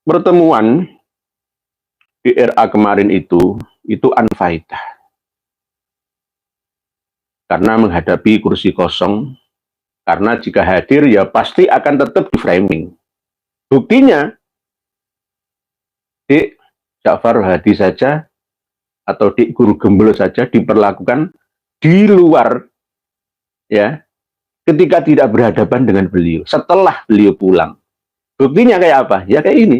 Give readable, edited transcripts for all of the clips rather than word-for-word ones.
pertemuan di RA kemarin itu unfaedah. Karena menghadapi kursi kosong, karena jika hadir ya pasti akan tetap di framing. Buktinya, di Ja'far Hadi saja atau di Guru Gembul saja diperlakukan di luar, ya, ketika tidak berhadapan dengan beliau setelah beliau pulang. Buktinya kayak apa? Ya kayak ini.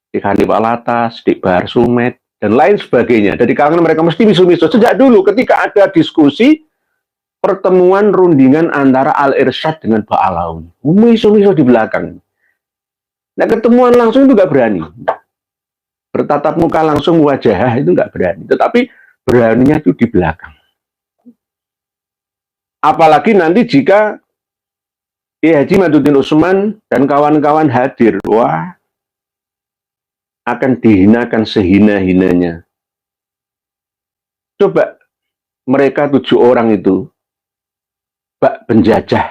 Di Khalif Alatas, di Bahar Sumet, dan lain sebagainya. Dari kalangan mereka mesti misu-misu. Sejak dulu ketika ada diskusi pertemuan rundingan antara Al-Irsyad dengan Ba'alawi, misu-misu di belakang. Nah, ketemuan langsung itu nggak berani. Bertatap muka langsung wajah itu nggak berani. Tetapi beraninya itu di belakang. Apalagi nanti jika Kiai Haji Maduddin Usman dan kawan-kawan hadir, wah, akan dihinakan sehina-hinanya. Coba mereka 7 orang itu, bak penjajah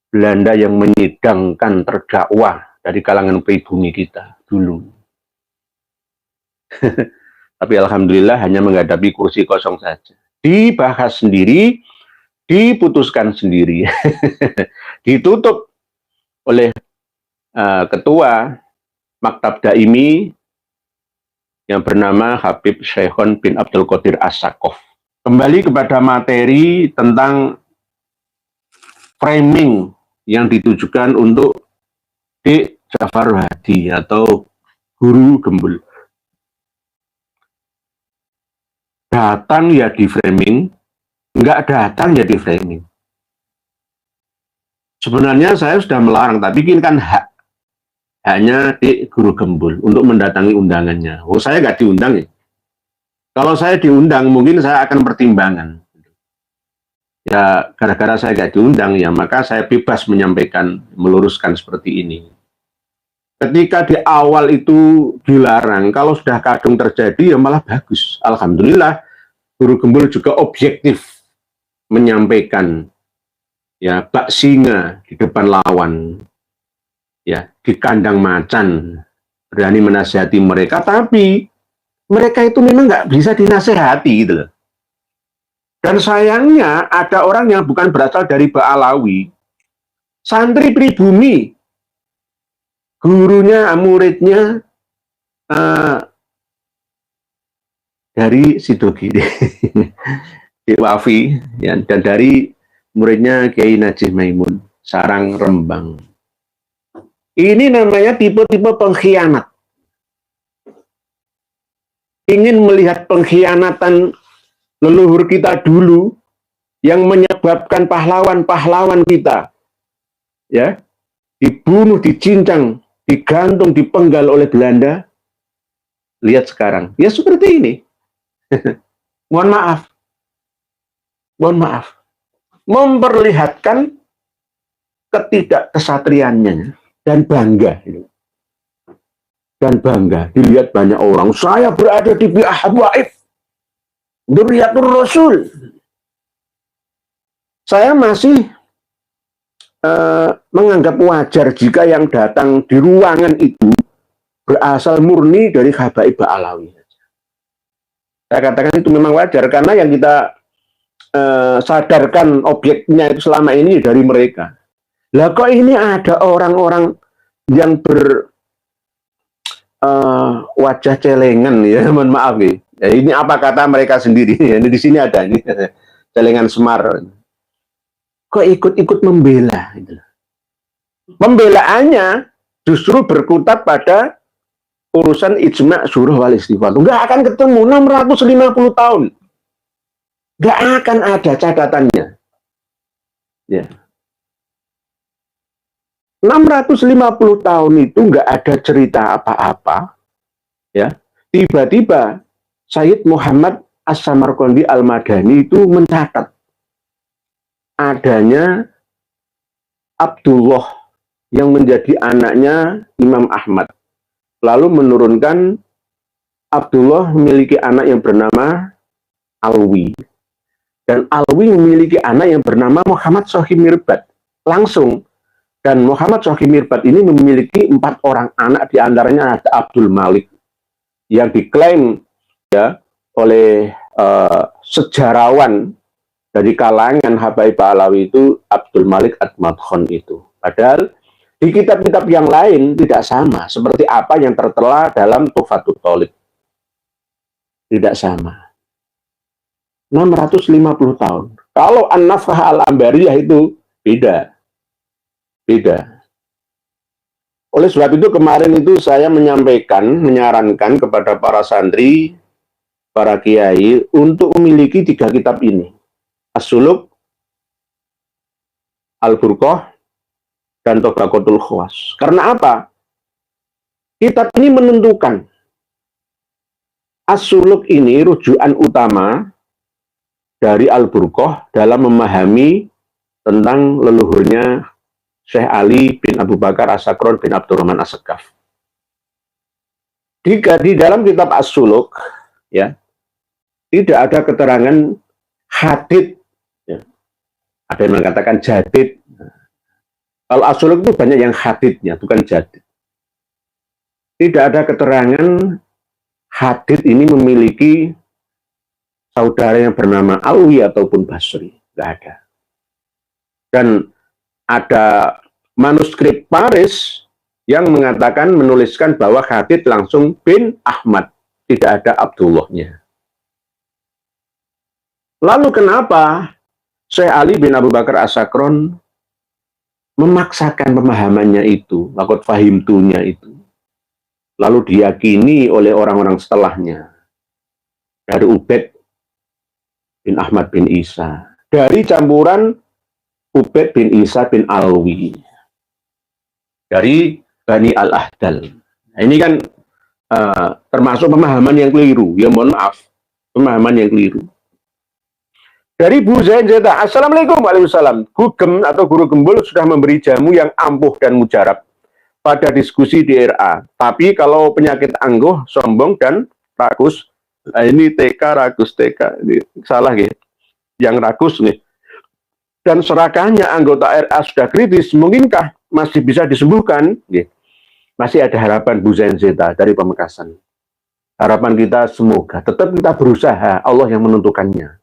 Belanda yang menyidangkan terdakwa dari kalangan pribumi kita dulu. Tapi alhamdulillah hanya menghadapi kursi kosong saja. Dibahas sendiri, diputuskan sendiri, ditutup oleh ketua Maktab Daimi yang bernama Habib Syekhon bin Abdul Qadir As-Sakof. Kembali kepada materi tentang framing yang ditujukan untuk di Ja'far Hadi atau Guru Gembul. Datang ya di framing, nggak datang ya di framing. Sebenarnya saya sudah melarang, tapi ini kan haknya di Guru Gembul untuk mendatangi undangannya. Oh, saya nggak diundang ya. Kalau saya diundang, mungkin saya akan pertimbangan. Ya, gara-gara saya nggak diundang, ya maka saya bebas menyampaikan, meluruskan seperti ini. Ketika di awal itu dilarang, kalau sudah kadung terjadi, ya malah bagus. Alhamdulillah, Guru Gembul juga objektif menyampaikan, ya, bak singa di depan lawan, ya, di kandang macan, berani menasihati mereka, tapi mereka itu memang nggak bisa dinasehati gitu loh. Dan sayangnya ada orang yang bukan berasal dari Ba'alawi, santri pribumi, gurunya, muridnya dari Sidogi, di Wafi, ya, dan dari muridnya Kiai Najih Maimun, Sarang Rembang. Ini namanya tipe-tipe pengkhianat. Ingin melihat pengkhianatan leluhur kita dulu yang menyebabkan pahlawan-pahlawan kita, ya, dibunuh, dicincang, digantung, dipenggal oleh Belanda. Lihat sekarang, ya seperti ini. Mohon maaf, memperlihatkan ketidakkesatriannya dan bangga, dilihat banyak orang. Saya berada di pihak Waif, Dzurriyyatur Rasul. Saya masih menganggap wajar jika yang datang di ruangan itu berasal murni dari Habaib Ba'alawi. Saya katakan itu memang wajar, karena yang kita sadarkan objeknya itu selama ini dari mereka. Lah kok ini ada orang-orang yang wajah celengan, ya, mohon maaf ya. Ya, ini apa kata mereka sendiri, ya, ini di sini ada ini celengan Semar. Kok ikut-ikut membela gitu. Pembelaannya justru berkutat pada urusan ijma, syuruh, wal istighfar. Nggak akan ketemu 650 tahun. Nggak akan ada catatannya. Ya. 650 tahun itu nggak ada cerita apa-apa. Ya. Tiba-tiba Sayyid Muhammad As-Samarqandi Al-Madani itu mencatat adanya Abdullah yang menjadi anaknya Imam Ahmad. Lalu menurunkan Abdullah memiliki anak yang bernama Alwi. Dan Alwi memiliki anak yang bernama Muhammad Sohib Mirbat. Langsung Dan Muhammad Shauqi Mirdad ini memiliki 4 orang anak, diantaranya ada Abdul Malik, yang diklaim ya oleh sejarawan dari kalangan Habaib Alawi itu Abdul Malik Ad-Madkhon itu. Padahal di kitab-kitab yang lain tidak sama, seperti apa yang tertera dalam Tuhfatul Thalib. Tidak sama. 650 tahun. Kalau An-Nafhah Al-Ambariyah itu beda. Beda. Oleh sebab itu kemarin itu saya menyarankan kepada para santri, para kiai untuk memiliki 3 kitab ini. As-Suluk, Al-Burqah, dan Tabaqatul Khawas. Karena apa? Kitab ini menentukan. As-Suluk ini rujukan utama dari Al-Burqah dalam memahami tentang leluhurnya Syekh Ali bin Abu Bakar As-Sakron bin Abdurrahman As-Sakaf. Di dalam kitab As-Suluk, ya, tidak ada keterangan hadits, ya. Ada yang mengatakan jadid. Kalau As-Suluk itu banyak yang haditsnya, bukan jadid. Tidak ada keterangan hadits ini memiliki saudara yang bernama Alwi ataupun Basri. Tidak ada. Dan ada manuskrip Paris yang mengatakan, menuliskan bahwa hadits langsung bin Ahmad, tidak ada Abdullahnya. Lalu kenapa Syekh Ali bin Abu Bakar As-Sakron memaksakan pemahamannya itu, lakot fahimtunya itu, lalu diyakini oleh orang-orang setelahnya, dari Ubaid bin Ahmad bin Isa, dari campuran Ubaid bin Isa bin Alwi, dari Bani Al-Ahdal. Nah, ini kan termasuk pemahaman yang keliru. Ya mohon maaf, pemahaman yang keliru. Dari Bu Zain Zeta, Assalamualaikum. Waalaikumsalam. Gugem atau Guru Gembul sudah memberi jamu yang ampuh dan mujarab pada diskusi di RA. Tapi kalau penyakit angguh, sombong, dan rakus, nah ini TK, rakus, TK. Ini salah ya. Yang rakus nih. Dan serakahnya anggota RA sudah kritis, mungkinkah masih bisa disembuhkan? Masih ada harapan Bu Zain Zeta dari Pamekasan. Harapan kita semoga, tetap kita berusaha, Allah yang menentukannya.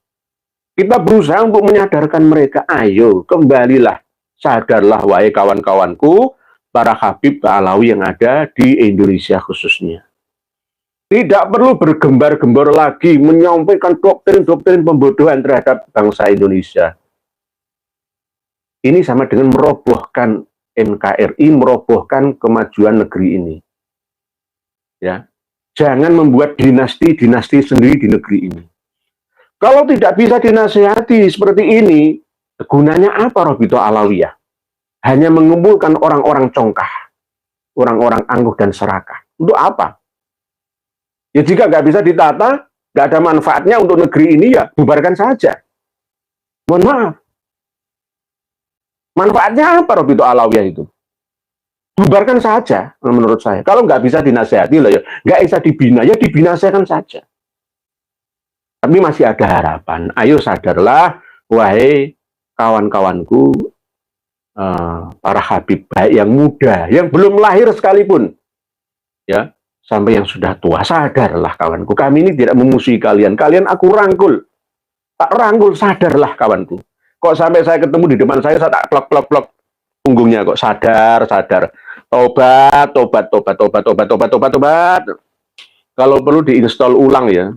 Kita berusaha untuk menyadarkan mereka, ayo kembalilah, sadarlah wahai kawan-kawanku, para Habib Alawi yang ada di Indonesia khususnya. Tidak perlu bergembar-gembor lagi menyampaikan doktrin-doktrin pembodohan terhadap bangsa Indonesia. Ini sama dengan merobohkan NKRI, merobohkan kemajuan negeri ini. Ya, jangan membuat dinasti-dinasti sendiri di negeri ini. Kalau tidak bisa dinasihati seperti ini, gunanya apa Robito Alawiyah? Hanya mengumpulkan orang-orang congkah, orang-orang angkuh dan serakah. Untuk apa? Ya jika nggak bisa ditata, nggak ada manfaatnya untuk negeri ini, ya bubarkan saja. Mohon maaf. Manfaatnya apa Robito Alawiyah itu? Bubarkan saja, menurut saya. Kalau nggak bisa dinasihati, lah ya nggak bisa dibina, ya dibinasakan saja. Tapi masih ada harapan. Ayo sadarlah, wahai kawan-kawanku, para Habib baik yang muda, yang belum lahir sekalipun, ya, sampai yang sudah tua, sadarlah kawanku. Kami ini tidak memusuhi kalian. Kalian aku rangkul, tak rangkul, sadarlah kawanku. Kok sampai saya ketemu di depan saya tak plok-plok-plok punggungnya kok sadar. Tobat. Kalau perlu diinstal ulang ya.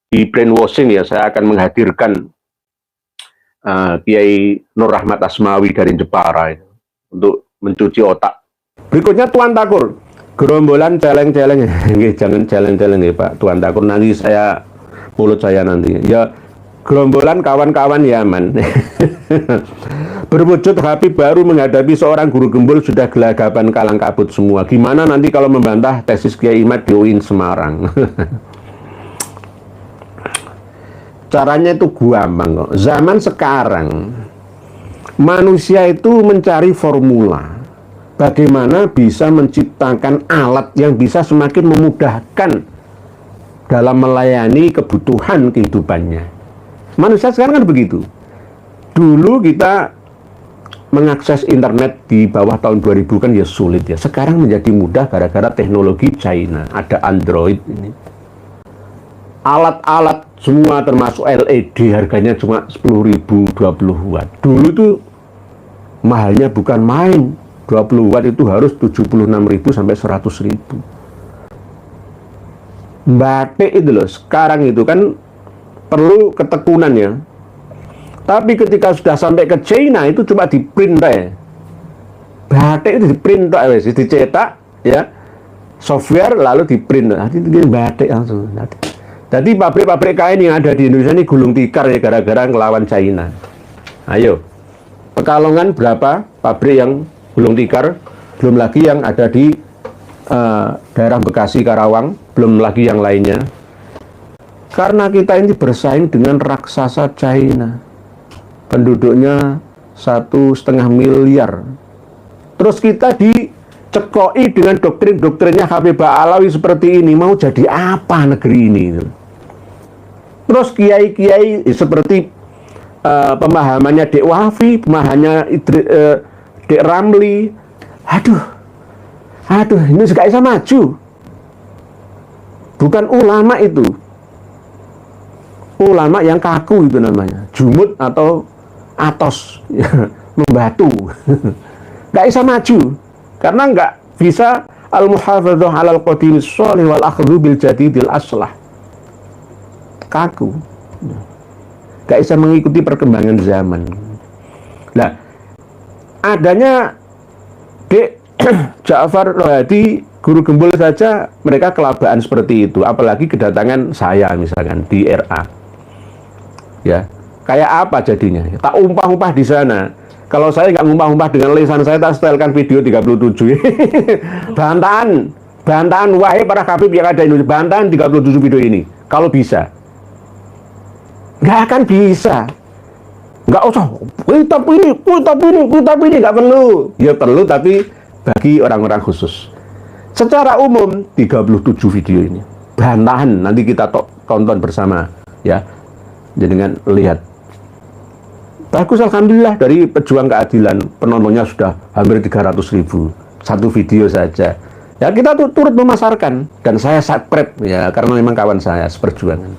Di brainwashing ya, saya akan menghadirkan Kiai Nur Rahmat Asmawi dari Jepara ya, untuk mencuci otak. Berikutnya Tuan Takur, gerombolan celeng-celeng. Jangan celeng-celeng ya Pak Tuan Takur, nanti mulut saya nanti. Ya, gerombolan kawan-kawan Yaman. Berwujud Habib baru menghadapi seorang guru gembul sudah gelagapan kalang kabut semua. Gimana nanti kalau membantah tesis Kiai Imad di UIN Semarang? Caranya itu gampang kok. Zaman sekarang manusia itu mencari formula bagaimana bisa menciptakan alat yang bisa semakin memudahkan dalam melayani kebutuhan kehidupannya. Manusia sekarang kan begitu. Dulu kita mengakses internet di bawah tahun 2000 kan ya sulit ya. Sekarang menjadi mudah gara-gara teknologi China. Ada Android ini. Alat-alat semua termasuk LED harganya cuma 10.000, 20 watt. Dulu tuh mahalnya bukan main. 20 watt itu harus 76.000 sampai 100.000. Batik itu loh, sekarang itu kan perlu ketekunan ya. Tapi ketika sudah sampai ke China itu cuma di print ya. Batik itu di print wes, dicetak ya. Software lalu di print. Nanti batik langsung. Jadi pabrik-pabrik kain yang ada di Indonesia ini gulung tikar ya gara-gara ngelawan China. Ayo. Pekalongan berapa pabrik yang gulung tikar? Belum lagi yang ada di daerah Bekasi, Karawang, belum lagi yang lainnya. Karena kita ini bersaing dengan raksasa China. Penduduknya 1,5 miliar. Terus kita dicekoi dengan doktrin-doktrinnya Habib Alawi seperti ini. Mau jadi apa negeri ini? Terus kiai-kiai seperti pemahamannya Dek Wafi, pemahamannya Dek Ramli. Aduh, ini gak bisa maju. Bukan ulama itu. Ulama yang kaku itu namanya. Jumud atau atos. Membatu. Gak bisa maju. Karena gak bisa al-muhafadzah alal qadimis sholih wal akhdhu bil jadidil aslah. Kaku. Gak bisa mengikuti perkembangan zaman. Nah, adanya Dek Ja'far Rohadi, guru gembul saja mereka kelabaan seperti itu. Apalagi kedatangan saya misalkan di RA. Ya, kayak apa jadinya? Tak umpah-umpah di sana. Kalau saya nggak umpah-umpah dengan lisan saya, tak setelkan video 37. Bantahan, wahai para habib yang ada di Indonesia, bantahan 37 video ini. Kalau bisa. Nggak akan bisa. Nggak usah, kitab ini nggak perlu. Ya perlu, tapi bagi orang-orang khusus. Secara umum 37 video ini bantahan, nanti kita tonton bersama ya. Jangan lihat. Bagus, alhamdulillah, dari pejuang keadilan penontonnya sudah hampir 300.000 satu video saja. Ya kita turut memasarkan dan saya subscribe ya karena memang kawan saya seperjuangan.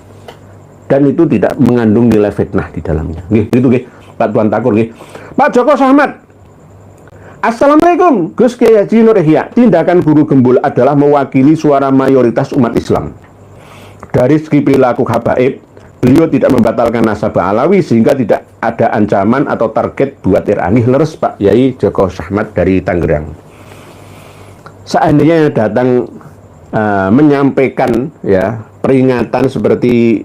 Dan itu tidak mengandung nilai fitnah di dalamnya. Gitu Pak Tuan Takur. Pak Joko Sahmat. Assalamualaikum, Gus Kiai Haji Nur Ihya. Tindakan guru gembul adalah mewakili suara mayoritas umat Islam. Dari segi perilaku habaib, beliau tidak membatalkan nasabah Alawi sehingga tidak ada ancaman atau target buat RA. Leres Pak Yai Joko Sahmat dari Tangerang. Seandainya datang menyampaikan ya peringatan seperti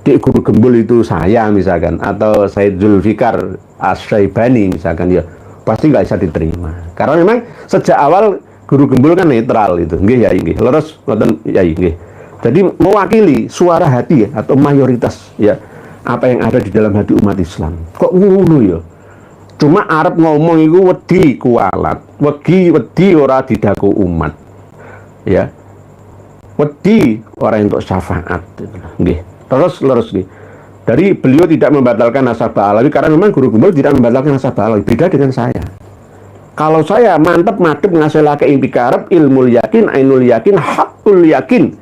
di guru gembul itu saya misalkan, atau Said Zulfikar Asyaibani misalkan, ya pasti nggak bisa diterima. Karena memang sejak awal guru gembul kan netral itu, nggih ya, nggih. Leres ngoten ya, nggih. Jadi mewakili suara hati ya, atau mayoritas ya apa yang ada di dalam hati umat Islam. Kok ngono ya? Cuma arep ngomong iku wedi kualat, wedi ora didaku umat. Ya. Wedi orang untuk syafaat gitu. Nggih. Terus leres nih. Dari beliau tidak membatalkan nasabah Alawi karena memang guru gembul tidak membatalkan nasabah Alawi. Beda dengan saya. Kalau saya mantep madep ngasilake intikarep, ilmu yakin, ainul yakin, hakul yakin,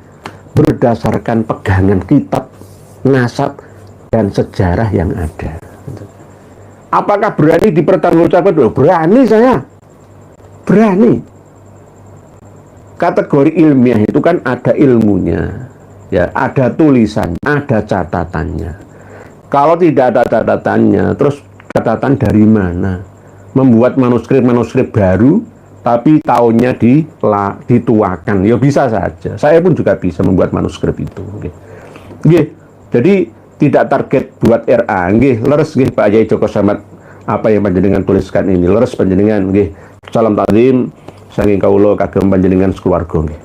berdasarkan pegangan kitab, nasab, dan sejarah yang ada. Apakah berani dipertanggungjawabkan? Berani saya. Berani. Kategori ilmiah itu kan ada ilmunya. Ya, ada tulisan, ada catatannya. Kalau tidak ada catatannya, terus catatan dari mana? Membuat manuskrip baru, tapi tahunnya dituakan. Ya bisa saja. Saya pun juga bisa membuat manuskrip itu. Nggih. Jadi tidak target buat RA. Nggih, leres nggih Pak Yai Joko Sahmat apa yang panjenengan tuliskan ini. Leres panjenengan nggih. Salam takdim saking kawula kagem panjenengan sekeluarga nggih.